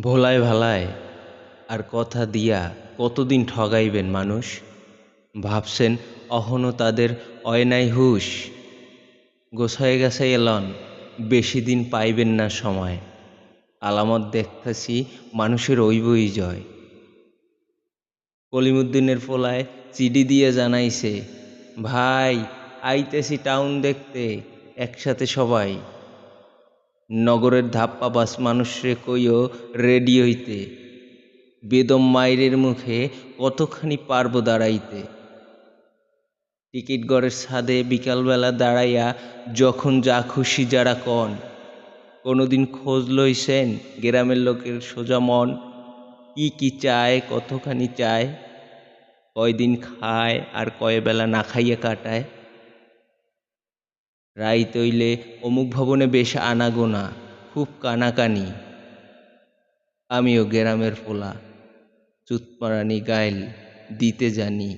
ভোলায় ভালায় আর কথা দিয়া কতদিন ঠগাইবেন মানুষ। ভাবছেন অহনো তাদের অয়নাই হুঁশ। গোছায় গাছাই এলন, বেশি দিন পাইবেন না সময়। আলামত দেখতাছি মানুষের ওইবই জয়। কলিমুদ্দিনের পোলায় চিডি দিয়ে জানাইছে, ভাই আইতেছি টাউন দেখতে, একসাথে সবাই। নগরের ধাপ্পা বাস মানুষরে কইও রেডি হইতে, বেদম মাইরের মুখে কতখানি পারব দাঁড়াইতে। টিকিট গড়ের ছাদে বিকালবেলা দাঁড়াইয়া যখন যা খুশি যারা কন, কোনোদিন খোঁজ লইছেন গ্রামের লোকের সোজা মন। কি কি চায়, কতখানি চায়, কয়দিন খায় আর কয় বেলা না খাইয়া কাটায়। রাইত হইলে অমুক ভবনে বেশ আনাগোনা, খুব কানাকানি। আমিও গ্রামের পোলা, চুতমারানি গাইল দিতে জানি।